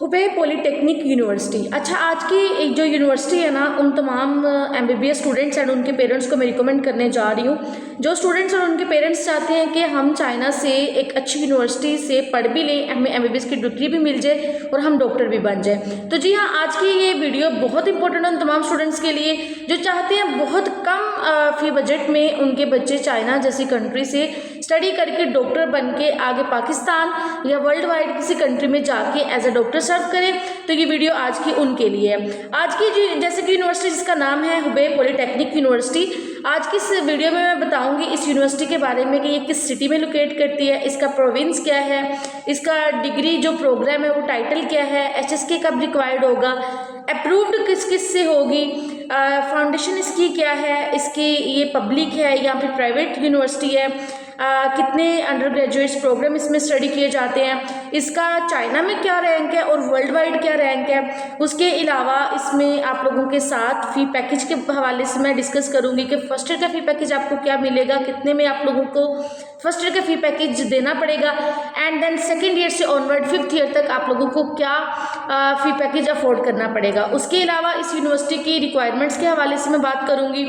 Hubei polytechnic university. अच्छा, आज की एक जो यूनिवर्सिटी है ना, उन तमाम एमबीबीएस स्टूडेंट्स एंड उनके पेरेंट्स को मैं रिकमेंड करने जा रही हूँ। जो स्टूडेंट्स और उनके पेरेंट्स चाहते हैं कि हम चाइना से एक अच्छी यूनिवर्सिटी से पढ़ भी लें, हमें एमबीबीएस की डिग्री भी मिल जाए और हम डॉक्टर भी बन जाए। तो जी हाँ, आज की ये वीडियो बहुत इंपॉर्टेंट है उन तमाम स्टूडेंट्स के लिए जो चाहते हैं बहुत कम फी बजट में उनके बच्चे चाइना जैसी कंट्री से स्टडी करके डॉक्टर बन के आगे पाकिस्तान या वर्ल्ड वाइड किसी कंट्री में जाके एज अ डॉक्टर सर्व करें। तो ये वीडियो आज की उनके लिए है। आज की जैसे कि यूनिवर्सिटी जिसका नाम है हुबे पॉलीटेक्निक यूनिवर्सिटी, आज की इस वीडियो में मैं बताऊंगी इस यूनिवर्सिटी के बारे में कि ये किस सिटी में लोकेट करती है, इसका प्रोविंस क्या है, इसका डिग्री जो प्रोग्राम है वो टाइटल क्या है, एचएसके कब रिक्वायर्ड होगा, अप्रूव्ड किस किस से होगी, फाउंडेशन इसकी क्या है, इसकी ये पब्लिक है या फिर प्राइवेट यूनिवर्सिटी है, कितने अंडर ग्रेजुएट्स प्रोग्राम इसमें स्टडी किए जाते हैं, इसका चाइना में क्या रैंक है और वर्ल्ड वाइड क्या रैंक है। उसके अलावा इसमें आप लोगों के साथ फ़ी पैकेज के हवाले से मैं डिस्कस करूंगी कि फर्स्ट ईयर का फ़ी पैकेज आपको क्या मिलेगा, कितने में आप लोगों को फर्स्ट ईयर का फ़ी पैकेज देना पड़ेगा, एंड देन सेकेंड ईयर से ऑनवर्ड 5th ईयर तक आप लोगों को क्या फ़ी पैकेज अफोर्ड करना पड़ेगा। उसके अलावा इस यूनिवर्सिटी की रिक्वायरमेंट्स के हवाले से मैं बात करूँगी,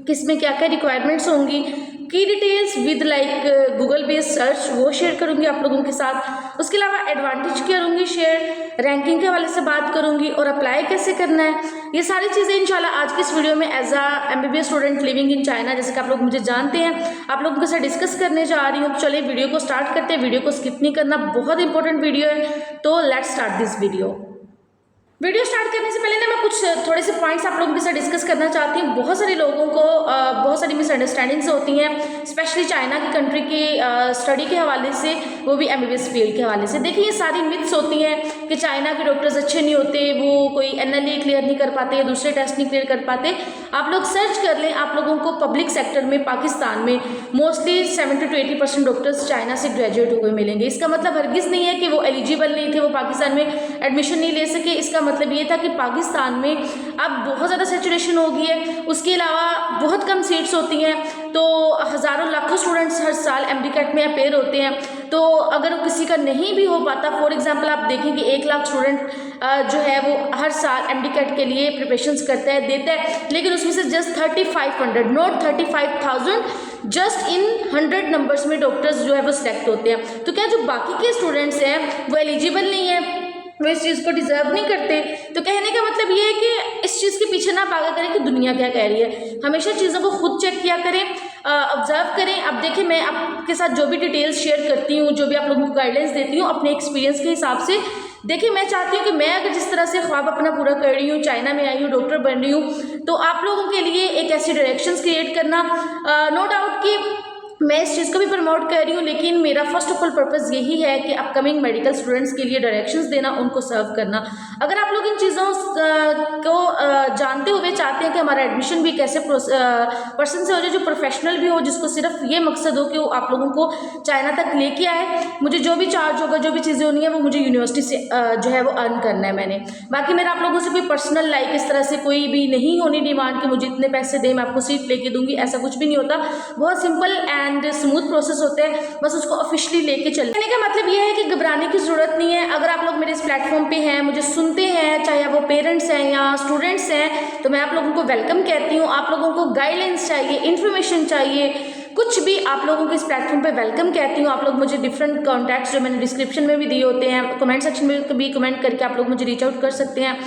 किसमें क्या क्या रिक्वायरमेंट्स होंगी, की details with like Google based search वो शेयर करूंगी आप लोगों के साथ। उसके अलावा एडवांटेज करूंगी शेयर, रैंकिंग के हवाले से बात करूंगी और अप्लाई कैसे करना है। ये सारी चीज़ें इंशाल्लाह आज की इस वीडियो में as a MBBS student living in China, जैसे कि आप लोग मुझे जानते हैं, आप लोगों के साथ डिस्कस करने जा रही हूँ। तो चलिए वीडियो को स्टार्ट करते हैं। वीडियो को स्किप नहीं करना, बहुत इंपॉर्टेंट वीडियो है। तो let's start this video start करने से पहले ना मैं कुछ थोड़े से पॉइंट्स आप लोगों के साथ डिस्कस करना चाहती हूँ। बहुत सारे लोगों को बहुत सारी मिसअंडरस्टैंडिंग्स होती हैं, स्पेशली चाइना की कंट्री की स्टडी के हवाले से, वो भी एमबीबीएस फील्ड के हवाले से। देखिए, ये सारी मिथ्स होती हैं कि चाइना के डॉक्टर्स अच्छे नहीं होते, वो कोई एनएलए क्लियर नहीं कर पाते या दूसरे टेस्ट नहीं क्लियर कर पाते। आप लोग सर्च कर लें, आप लोगों को पब्लिक सेक्टर में पाकिस्तान में मोस्टली 70 to 80% डॉक्टर्स चाइना से ग्रेजुएट हुए मिलेंगे। इसका मतलब हरगिज़ नहीं है कि वो एलिजिबल नहीं थे, वो पाकिस्तान में एडमिशन नहीं ले सके। इसका मतलब ये था कि पाकिस्तान में अब बहुत ज़्यादा सैचुरेशन हो गई है, उसके अलावा बहुत कम सीट्स होती हैं, तो हज़ारों लाखों स्टूडेंट्स हर साल एमडीकैट में अपेयर होते हैं। तो अगर किसी का नहीं भी हो पाता, फॉर एग्जांपल आप देखें कि 1 लाख स्टूडेंट जो है वो हर साल एमडीकैट के लिए प्रिपरेशंस करता है, देता है, लेकिन उसमें से just 3500 not 35,000 just in 100 numbers में डॉक्टर्स जो है वो सिलेक्ट होते हैं। तो क्या जो बाकी के स्टूडेंट्स हैं वो एलिजिबल नहीं है, वो इस चीज़ को डिजर्व नहीं करते? तो कहने का मतलब ये है कि इस चीज़ के पीछे ना भागा करें कि दुनिया क्या कह रही है। हमेशा चीज़ों को खुद चेक किया करें, ऑब्जर्व करें। अब देखिए, मैं आपके साथ जो भी डिटेल्स शेयर करती हूँ, जो भी आप लोगों को गाइडेंस देती हूँ, अपने एक्सपीरियंस के हिसाब से। देखिए, मैं चाहती हूँ कि मैं अगर जिस तरह से ख्वाब अपना पूरा कर रही हूँ, चाइना में आई हूँ, डॉक्टर बन रही हूँ, तो आप लोगों के लिए एक ऐसी डायरेक्शंस क्रिएट करना, नो डाउट कि मैं इस चीज़ को भी प्रमोट कर रही हूँ, लेकिन मेरा फर्स्ट ऑफ ऑल पर्पज़ यही है कि अपकमिंग मेडिकल स्टूडेंट्स के लिए डायरेक्शंस देना, उनको सर्व करना। अगर आप लोग इन चीज़ों को जानते हुए चाहते हैं कि हमारा एडमिशन भी कैसे पर्सन से हो जाए जो प्रोफेशनल भी हो, जिसको सिर्फ ये मकसद हो कि वो आप लोगों को चाइना तक लेके आए, मुझे जो भी चार्ज होगा, जो भी चीज़ें होनी है, वो मुझे यूनिवर्सिटी से जो है वो अर्न करना है मैंने। बाकी मेरा आप लोगों से कोई पर्सनल लाइक इस तरह से कोई भी नहीं होनी डिमांड कि मुझे इतने पैसे दें, मैं आपको सीट लेके दूंगी, ऐसा कुछ भी नहीं होता। बहुत सिंपल एंड स्मूथ प्रोसेस होते हैं, बस उसको ऑफिशियली लेके चलने। कहने का मतलब ये है कि घबराने की जरूरत नहीं है। अगर आप लोग मेरे इस प्लेटफॉर्म पे हैं, मुझे सुनते हैं, चाहे वो पेरेंट्स हैं या स्टूडेंट्स हैं, तो मैं आप लोगों को वेलकम कहती हूँ। आप लोगों को गाइडलाइंस चाहिए, इन्फॉर्मेशन चाहिए, कुछ भी आप लोगों को इस प्लेटफॉर्म पे वेलकम कहती हूँ। आप लोग मुझे डिफरेंट कॉन्टैक्ट्स जो मैंने डिस्क्रिप्शन में भी दिए होते हैं, कमेंट सेक्शन में भी कमेंट करके आप लोग मुझे रीच आउट कर सकते हैं।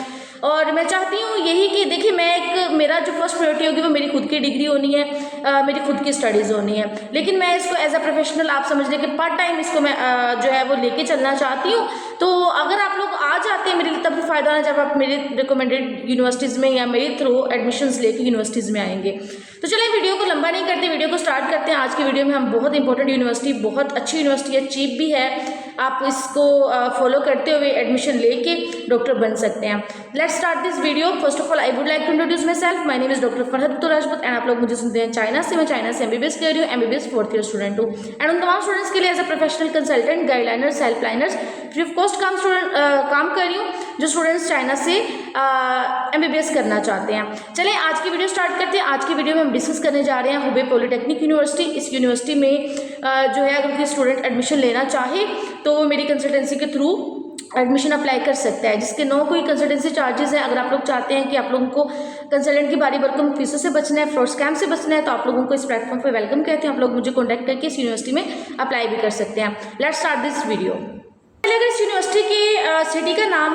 और मैं चाहती हूँ यही कि देखिए, मेरा जो फर्स्ट प्रायोरिटी होगी वो मेरी खुद की डिग्री होनी है, मेरी खुद की स्टडीज़ होनी है, लेकिन मैं इसको एज अ प्रोफेशनल, आप समझ लें कि पार्ट टाइम इसको मैं जो है वो लेके चलना चाहती हूँ। तो अगर आप लोग आ जाते हैं मेरे लिए, तब भी फ़ायदा ना जब आप मेरे रिकमेंडेड यूनिवर्सिटीज़ में या मेरे थ्रू एडमिशन्स लेके यूनिवर्सिटीज़ में आएंगे। तो चलिए वीडियो को लंबा नहीं करते, वीडियो को स्टार्ट करते हैं। आज की वीडियो में हम बहुत इंपॉर्टेंट यूनिवर्सिटी, बहुत अच्छी यूनिवर्सिटी है, चीप भी है, आप इसको फॉलो करते हुए एडमिशन लेके डॉक्टर बन सकते हैं। Let's start this video. First of all I would like to introduce myself. My name is doctor Farhat Rajput and आप लोग मुझे सुनते हैं चाइना से। मैं चाइना से एमबीबीएस कर रही हूँ, एमबीबीएस 4th ईयर स्टूडेंट हूँ, एंड उन तमाम स्टूडेंट्स के लिए as a professional consultant, guideliners, helpliners, free of cost काम कर रही हूँ, जो स्टूडेंट्स चाइना से एमबीबीएस करना चाहते हैं। चलिए आज की वीडियो स्टार्ट करते हैं। आज की वीडियो में हम डिस्कस करने जा रहे हैं हुबे पॉलीटेक्निक यूनिवर्सिटी। इस यूनिवर्सिटी में जो है अगर कोई स्टूडेंट एडमिशन लेना चाहे तो वो मेरी कंसल्टेंसी के थ्रू एडमिशन अप्लाई कर सकता है, जिसके नो कोई कंसल्टेंसी चार्जेस है। अगर आप लोग चाहते हैं कि आप लोगों को कंसल्टेंट की बारी भरकम फीसों से बचना है, फ्रॉड स्कैम से बचना है, तो आप लोगों को इस प्लेटफॉर्म पे वेलकम कहते हैं। आप लोग मुझे कॉन्टैक्ट करके इस यूनिवर्सिटी में अप्लाई भी कर सकते हैं। Let's start this video. पहले अगर इस यूनिवर्सिटी की सिटी का नाम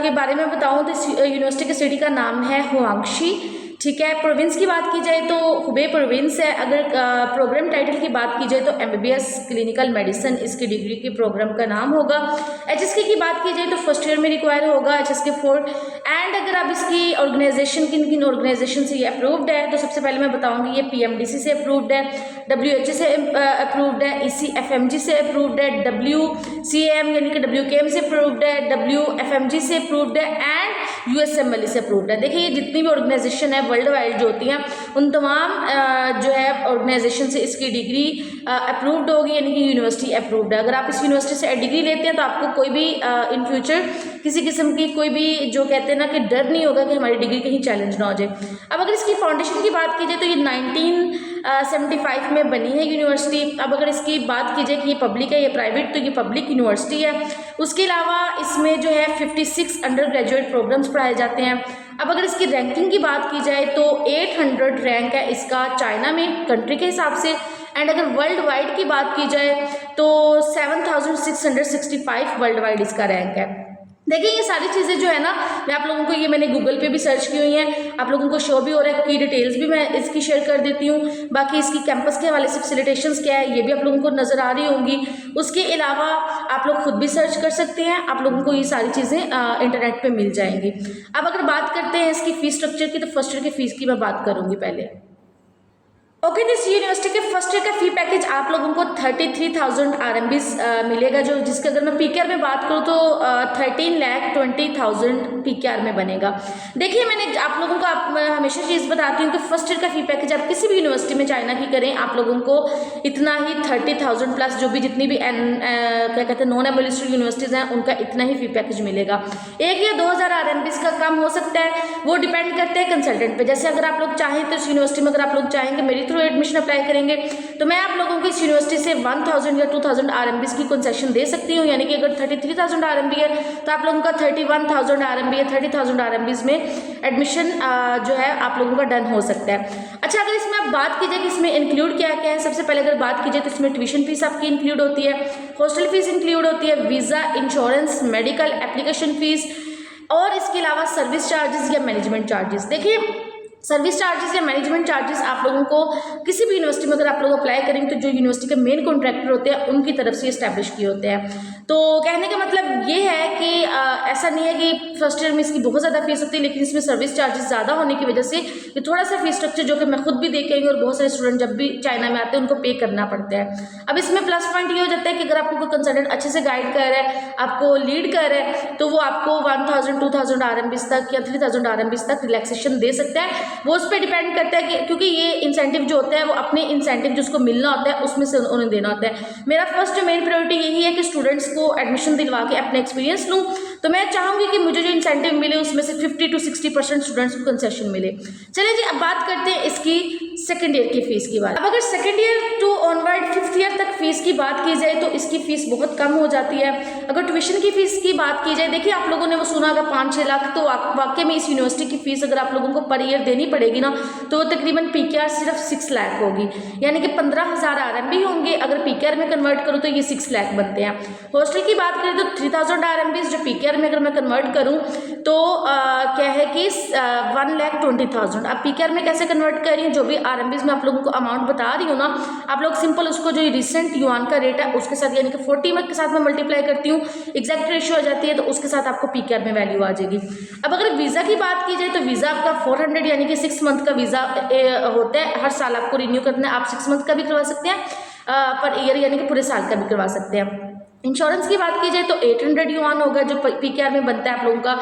के बारे में बताऊँ तो इस यूनिवर्सिटी की सिटी का नाम है हुआंगशी, ठीक है। प्रोविंस की बात की जाए तो हुबे प्रोविंस है। अगर प्रोग्राम टाइटल की बात की जाए तो MBBS क्लिनिकल मेडिसिन इसकी डिग्री के प्रोग्राम का नाम होगा। HSK की बात की जाए तो फर्स्ट ईयर में रिक्वायर होगा HSK 4। एंड अगर आप इसकी ऑर्गेनाइजेशन किन किन ऑर्गेनाइजेशन से ये अप्रूव्ड है तो सबसे पहले मैं बताऊंगी ये PMDC से अप्रूव्ड है, WHO से अप्रूव्ड है, ECFMG से अप्रूव्ड है, WCAM यानी कि WKM से अप्रूव्ड है, WFMG से अप्रूव्ड है एंड USMLE से अप्रूव्ड है। देखिए ये जितनी भी ऑर्गेनाइजेशन है वर्ल्ड वाइड जो होती हैं उन तमाम जो है ऑर्गेनाइजेशन से इसकी डिग्री अप्रूव्ड होगी, यानी कि यूनिवर्सिटी अप्रूव्ड है। अगर आप इस यूनिवर्सिटी से डिग्री लेते हैं तो आपको कोई भी इन फ्यूचर किसी किस्म की कोई भी जो कहते हैं ना कि डर नहीं होगा कि हमारी डिग्री कहीं चैलेंज ना हो जाए। अब अगर इसकी फाउंडेशन की बात की जाए तो ये 1975 में बनी है यूनिवर्सिटी। अब अगर इसकी बात की जाए कि ये पब्लिक है या प्राइवेट, तो ये पब्लिक यूनिवर्सिटी है। उसके अलावा इसमें जो है 56 अंडर ग्रेजुएट प्रोग्राम्स पढ़ाए जाते हैं। अब अगर इसकी रैंकिंग की बात की जाए तो 800 रैंक है इसका चाइना में कंट्री के हिसाब से। एंड अगर वर्ल्ड वाइड की बात की जाए तो 7665 वर्ल्ड वाइड इसका रैंक है। देखिए ये सारी चीज़ें जो है ना मैं आप लोगों को ये मैंने गूगल पे भी सर्च की हुई हैं, आप लोगों को शो भी हो रहा है, की डिटेल्स भी मैं इसकी शेयर कर देती हूँ। बाकी इसकी कैंपस के हवाले से फैसिलिटेशंस क्या है ये भी आप लोगों को नज़र आ रही होंगी। उसके अलावा आप लोग खुद भी सर्च कर सकते हैं, आप लोगों को ये सारी चीज़ें इंटरनेट पे मिल जाएंगी। अब अगर बात करते हैं इसकी फ़ीस स्ट्रक्चर की तो फर्स्ट ईयर की फ़ीस की मैं बात करूँगी पहले। ओके दिस यूनिवर्सिटी के फर्स्ट ईयर का फ़ी पैकेज आप लोगों को 33,000 RMBs मिलेगा, जो जिसके अगर मैं PKR में बात करूँ तो 13,20,000 PKR में बनेगा। देखिए मैंने आप लोगों को हमेशा चीज़ बताती हूँ कि फर्स्ट ईयर का फ़ी पैकेज आप किसी भी यूनिवर्सिटी में चाइना की करें आप लोगों को इतना ही 30,000 प्लस जो भी जितनी भी क्या कहते हैं नॉन एडमिनिस्ट्रेटिव यूनिवर्सिटीज़ हैं उनका इतना ही फ़ी पैकेज मिलेगा। 1 या 2,000 RMBs का कम हो सकता है, वो डिपेंड करते हैं कंसल्टेंट पे। जैसे अगर आप लोग चाहें तो इस यूनिवर्सिटी में अगर आप लोग चाहेंगे मेरी थ्रू एडमिशन अप्लाई करेंगे तो मैं आप लोगों को इस यूनिवर्सिटी से 1,000 या 2,000 RMBs की कंसेशन दे सकती हूँ। यानी कि अगर 33,000 RMB है तो आप लोगों का 31,000 RMB या 30,000 RMBs में एडमिशन जो है आप लोगों का डन हो सकता है। अच्छा अगर इसमें आप बात कीजिए कि इसमें इंक्लूड क्या क्या है, सबसे पहले अगर बात कीजिए तो इसमें ट्यूशन फीस आपकी इंक्लूड होती है, हॉस्टल फीस इंक्लूड होती है, visa, insurance, medical, application fees और इसके अलावा सर्विस चार्जेस या मैनेजमेंट चार्जेस। देखिए सर्विस चार्जेस या मैनेजमेंट चार्जेस आप लोगों को किसी भी यूनिवर्सिटी में अगर आप लोग अप्लाई करेंगे तो जो यूनिवर्सिटी के मेन कॉन्ट्रैक्टर होते हैं उनकी तरफ से इस्टेब्लिश किए होते हैं। तो कहने का मतलब ये है कि ऐसा नहीं है कि फर्स्ट ईयर में इसकी बहुत ज़्यादा फीस होती है, लेकिन इसमें सर्विस चार्जेस ज़्यादा होने की वजह से ये थोड़ा सा फीस स्ट्रक्चर जो कि मैं खुद भी देख के आई और बहुत सारे स्टूडेंट जब भी चाइना में आते हैं उनको पे करना पड़ता है। अब इसमें प्लस पॉइंट ये हो जाता है कि अगर आपको कोई कंसल्टेंट अच्छे से गाइड कर रहा है, आपको लीड कर रहा है, तो वो आपको 1,000 2,000 RMBs तक या 3,000 RMBs तक रिलैक्सेशन दे सकता है। वो उस पर डिपेंड करता है कि क्योंकि ये इंसेंटिव जो होता है वो अपने इंसेंटिव जिसको मिलना होता है उसमें से उन्हें देना होता है। मेरा फर्स्ट मेन प्रायोरिटी यही है कि स्टूडेंट्स को एडमिशन दिलवा के अपना एक्सपीरियंस लूँ, तो मैं चाहूँगी कि मुझे जो इंसेंटिव मिले उसमें से 50 to 60% स्टूडेंट्स को कंसेशन मिले। चलिए जी अब बात करते हैं इसकी सेकेंड ईयर की फ़ीस की बात। अब अगर second year to onward 5th year तक फ़ीस की बात की जाए तो इसकी फ़ीस बहुत कम हो जाती है। अगर ट्यूशन की फ़ीस की बात की जाए, देखिए आप लोगों ने वो सुना होगा 5-6 लाख, तो वाकई में इस यूनिवर्सिटी की फ़ीस अगर आप लोगों को पर ईयर देनी पड़ेगी ना तो वो तकरीबन PKR सिर्फ 6 लाख होगी, यानी कि 15,000 RMB होंगे। अगर PKR में कन्वर्ट करूँ तो ये 6 लाख बनते हैं। हॉस्टल की बात करें तो 3,000 RMBs जो PKR में अगर मैं कन्वर्ट करूँ तो क्या है कि 1,20,000। अब PKR में कैसे कन्वर्ट कर रही हूँ, जो भी RMBs में आप लोगों को अमाउंट बता रही हूँ ना, आप लोग सिंपल उसको जो रिसेंट युआन का रेट है उसके साथ यानी कि 40 के साथ मैं मल्टीप्लाई करती हूँ, एग्जैक्ट रेशियो आ जाती है, तो उसके साथ आपको PKR में वैल्यू आ जाएगी। अब अगर वीज़ा की बात की जाए तो वीज़ा आपका 400 यानी कि 6 मंथ का वीज़ा होता है, हर साल आपको रिन्यू करना है। आप 6 मंथ का भी करवा सकते हैं पर ईयर यानी कि पूरे साल का भी करवा सकते हैं। इंश्योरेंस की बात की जाए तो 800 युआन होगा जो PKR में बनता है आप लोगों का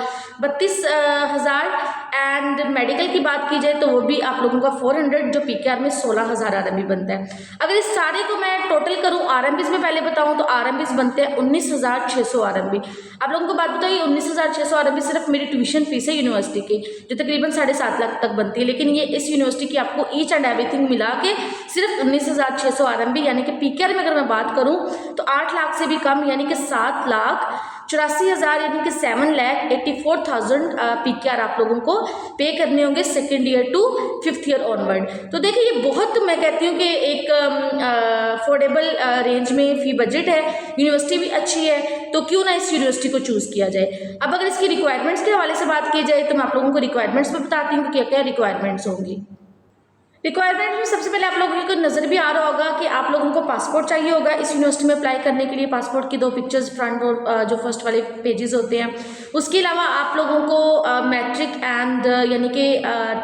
32,000। एंड मेडिकल की बात की जाए तो वो भी आप लोगों का 400 जो PKR में 16,000 RMB बनता है। अगर इस सारे को मैं टोटल करूँ RMBs में पहले बताऊँ तो RMBs बनते हैं 19,600 RMB। आप लोगों को बात बताइए 19,600 RMB सिर्फ मेरी ट्यूशन फीस है यूनिवर्सिटी की, जो तकरीबन 7.5 लाख तक बनती है। लेकिन ये इस यूनिवर्सिटी की आपको ईच एंड एवरीथिंग मिला के सिर्फ 19,600 RMB, यानी कि PKR में अगर मैं बात करूँ तो 8 लाख से भी कम यानी कि 7,00,000 84,000 यानी कि 7,84,000 PKR आप लोगों को पे करने होंगे second year to 5th year onward. तो देखिए ये बहुत, मैं कहती हूँ कि एक अफोर्डेबल रेंज में फ़ी बजट है, यूनिवर्सिटी भी अच्छी है, तो क्यों ना इस यूनिवर्सिटी को चूज़ किया जाए। अब अगर इसकी रिक्वायरमेंट्स के हवाले से बात की जाए तो मैं आप लोगों को रिक्वायरमेंट्स में बताती हूँ कि क्या क्या रिक्वायरमेंट्स होंगी। रिक्वायरमेंट में सबसे पहले आप लोगों को नज़र भी आ रहा होगा कि आप लोगों को पासपोर्ट चाहिए होगा इस यूनिवर्सिटी में अप्लाई करने के लिए। पासपोर्ट की 2 पिक्चर्स फ्रंट और जो फर्स्ट वाले पेजेस होते हैं। उसके अलावा आप लोगों को मैट्रिक एंड यानी कि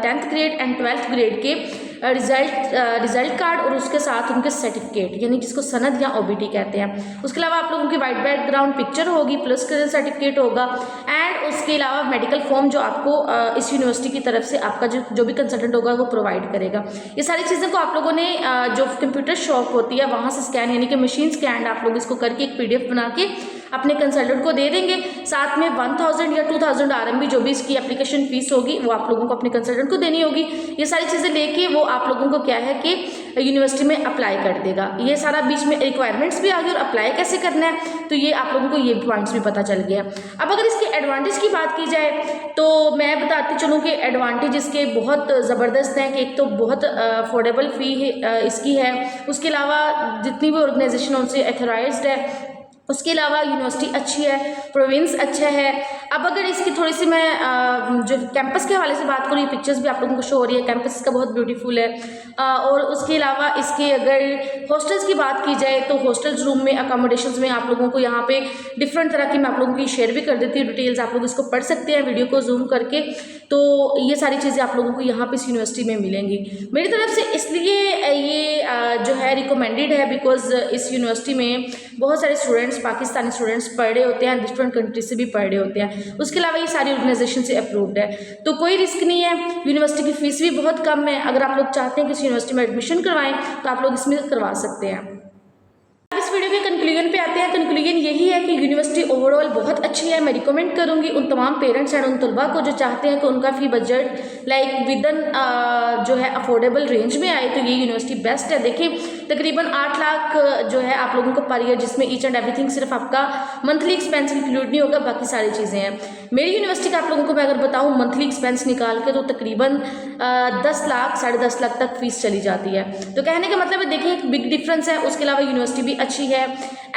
10th grade and 12th grade के रिजल्ट कार्ड और उसके साथ उनके सर्टिफिकेट यानी जिसको सनद या OBT कहते हैं। उसके अलावा आप लोगों की वाइट बैकग्राउंड पिक्चर होगी, प्लस सर्टिफिकेट होगा एंड उसके अलावा मेडिकल फॉर्म जो आपको इस यूनिवर्सिटी की तरफ से आपका जो भी कंसल्टेंट होगा वो प्रोवाइड करेगा। ये सारी चीज़ें को आप लोगों ने जो कंप्यूटर शॉप होती है वहाँ से स्कैन यानी कि मशीन स्कैन आप लोग इसको करके एक PDF बना के अपने कंसल्टेंट को दे देंगे। साथ में 1,000 या 2,000 RMB जो भी इसकी एप्लीकेशन फीस होगी वो आप लोगों को अपने कंसल्टेंट को देनी होगी। ये सारी चीज़ें लेके वो आप लोगों को क्या है कि यूनिवर्सिटी में अप्लाई कर देगा। ये सारा बीच में रिक्वायरमेंट्स भी आ गई और अप्लाई कैसे करना है तो ये आप लोगों को ये पॉइंट्स भी पता चल गया। अब अगर इसके एडवांटेज की बात की जाए तो मैं बताती चलूँ कि एडवांटेज इसके बहुत ज़बरदस्त हैं कि एक तो बहुत अफोर्डेबल फ़ी इसकी है, उसके अलावा जितनी भी ऑर्गेनाइजेशन उनसे एथोराइज्ड है, उसके अलावा यूनिवर्सिटी अच्छी है, प्रोविंस अच्छा है। अब अगर इसकी थोड़ी सी मैं जो कैंपस के हवाले से बात करूँ, ये पिक्चर्स भी आप लोगों को शो हो रही है, कैंपस इसका बहुत ब्यूटीफुल है। और उसके अलावा इसके अगर हॉस्टल्स की बात की जाए तो हॉस्टल्स रूम में अकोमोडेशंस में आप लोगों को यहाँ पे डिफरेंट तरह की मैं आप लोगों की शेयर भी कर देती हूँ डिटेल्स, आप लोग इसको पढ़ सकते हैं वीडियो को जूम करके। तो ये सारी चीज़ें आप लोगों को यहाँ पे इस यूनिवर्सिटी में मिलेंगी मेरी तरफ से। इसलिए ये जो है रिकमेंडेड है बिकॉज इस यूनिवर्सिटी में बहुत सारे स्टूडेंट्स पाकिस्तानी स्टूडेंट्स पढ़ रहे होते हैं, डिफरेंट कंट्री से भी पढ़ रहे होते हैं। उसके अलावा ये सारी ऑर्गेनाइजेशन से अप्रूव्ड है, तो कोई रिस्क नहीं है। यूनिवर्सिटी की फीस भी बहुत कम है। अगर आप लोग चाहते हैं कि इस यूनिवर्सिटी में एडमिशन करवाएं तो आप लोग इसमें करवा सकते हैं। इस वीडियो के कंक्लूजन पे आते हैं। कंक्लूजन यही है कि यूनिवर्सिटी ओवरऑल बहुत अच्छी है। मैं रिकमेंड करूंगी उन तमाम पेरेंट्स एंड उन तलबा को जो चाहते हैं कि उनका फ़ी बजट लाइक विदन जो है अफोर्डेबल रेंज में आए, तो ये यूनिवर्सिटी बेस्ट है। देखिए तकरीबन 8 लाख जो है आप लोगों को पर ईयर, जिसमें ईच एंड एवरीथिंग सिर्फ आपका मंथली एक्सपेंस इंक्लूड नहीं होगा, बाकी सारी चीज़ें हैं। मेरी यूनिवर्सिटी का आप लोगों को मैं अगर बताऊँ मंथली एक्सपेंस निकाल के तो तकरीबन 10 लाख 10.5 लाख तक फीस चली जाती है। तो कहने का मतलब है देखिए एक बिग डिफरेंस है। उसके अलावा यूनिवर्सिटी भी अच्छी है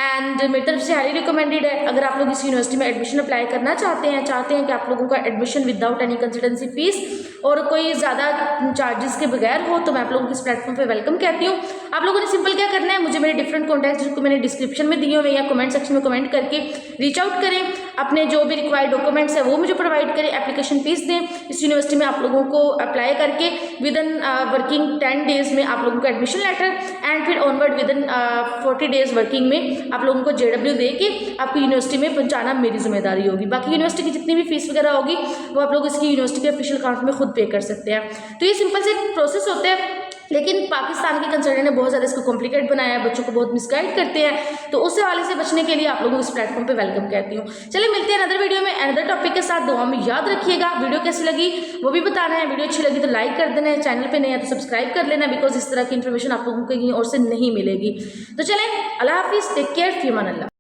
एंड मेरी तरफ से हाईली रिकमेंडेड है। अगर आप लोग इस यूनिवर्सिटी में एडमिशन अप्लाई करना चाहते हैं कि आप लोगों का admission without any consultancy fees और कोई ज़्यादा चार्जेस के बगैर हो, तो मैं आप लोगों को इस प्लेटफॉर्म पे वेलकम कहती हूँ। आप लोगों ने सिंपल क्या करना है, मुझे मेरे डिफरेंट कॉन्टैक्ट्स जिनको मैंने डिस्क्रिप्शन में दिए हुए या कमेंट सेक्शन में कमेंट करके रीच आउट करें, अपने जो भी रिक्वायर्ड डॉक्यूमेंट्स है वो मुझे प्रोवाइड करें, एप्लीकेशन फीस दें। इस यूनिवर्सिटी में आप लोगों को अप्लाई करके विदिन वर्किंग 10 डेज में आप लोगों को एडमिशन लेटर एंड फिर ऑनवर्ड विदिन 40 डेज वर्किंग में आप लोगों को JW दे के आपकी यूनिवर्सिटी में पहुंचाना मेरी जिम्मेदारी होगी। बाकी यूनिवर्सिटी की जितनी भी फीस वगैरह होगी वो आप लोग इसकी यूनिवर्सिटी के ऑफिशियल अकाउंट में खुद पे कर सकते हैं। तो ये सिंपल से एक प्रोसेस होता है, लेकिन पाकिस्तान के कंसल्टेंट ने बहुत ज़्यादा इसको कॉम्प्लिकेट बनाया है, बच्चों को बहुत मिसगाइड करते हैं। तो उस हवाले से बचने के लिए आप लोगों को इस प्लेटफॉर्म पे वेलकम कहती हूँ। चलिए मिलते हैं अनदर वीडियो में अनदर टॉपिक के साथ। दुआ में याद रखिएगा। वीडियो कैसी लगी वो भी बताना है, वीडियो अच्छी लगी तो लाइक कर देना है, चैनल पर नहीं है तो सब्सक्राइब कर लेना, बिकॉज इस तरह की इन्फॉर्मेशन आप लोगों को कहीं और से नहीं मिलेगी। तो चलें, अल्लाह हाफिज़, टेक केयर, फी अमान अल्लाह।